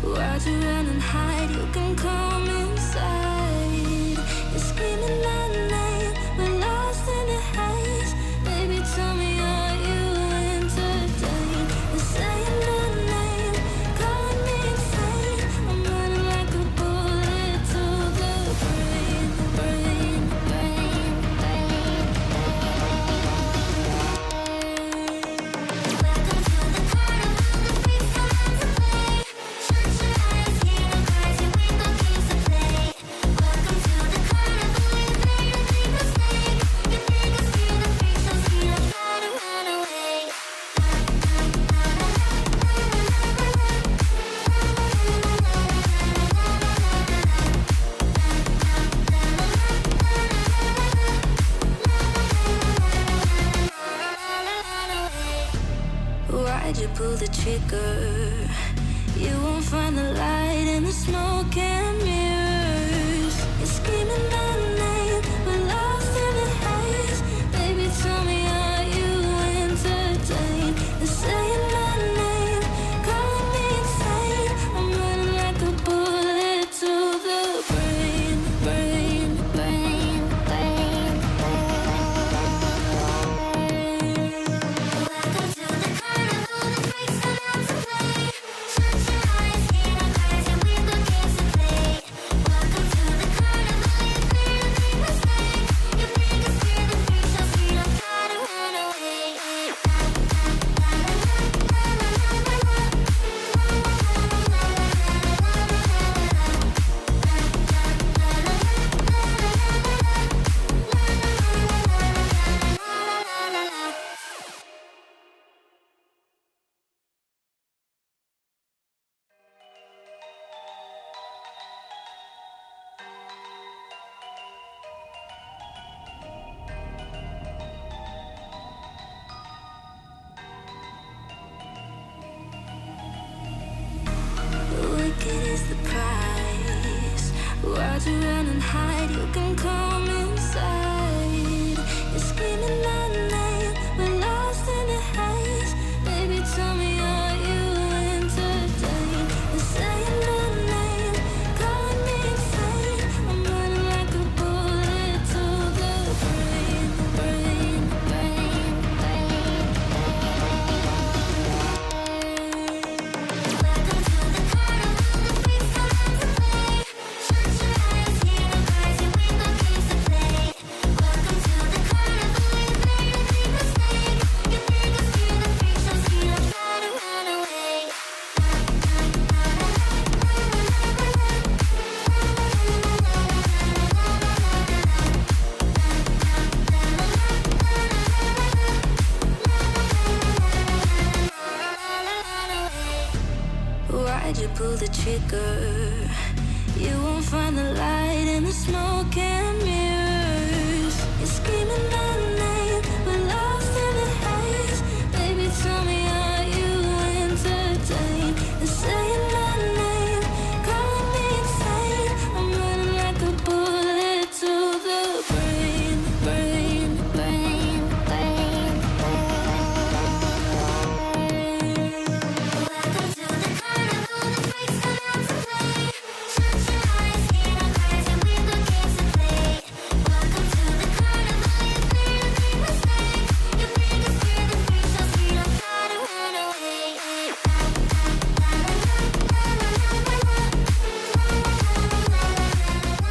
Why'd you run and hide? You can come inside. You're screaming my name, we're lost in the haze. Baby, tell me, are you entertained? You're saying my name, calling me insane. I'm running like a bullet to the brain, brain, brain, brain. Welcome to the carnival, the freaks come out to play. Shut your eyes, hear no cries, your window games to play. Welcome to the carnival, you made a big mistake. You make us feel the freak show, see us try to run away. Why'd you pull the trigger? You won't find the light in the smoke and mirrors. You're screaming my name, we're lost in the haze. Baby, tell me, are you entertained? You're saying my name, calling me insane. I'm running like a bullet to the brain, brain, brain, brain, Welcome to the carnival, the freaks come out to play. Shut your eyes, hear no cries, your window games to play. Welcome to the carnival, you made a big mistake. You make us feel the freak show, see us try to run away. Wicked is the price. Why'd you run and hide? You can come inside. You're screaming my name, we're lost in the haze. Baby, tell me, are you entertained? You're saying my name, calling me insane. I'm running like a bullet to the brain, brain, brain, brain. Welcome to the carnival, the freaks come out to play. Shut your eyes, hear no cries, your window games to play. Welcome to the carnival, you made a big mistake. You make us feel the freak show, see us try to run away. Why'd you pull the trigger? You won't find the light in the smoke and mirrors. You're screaming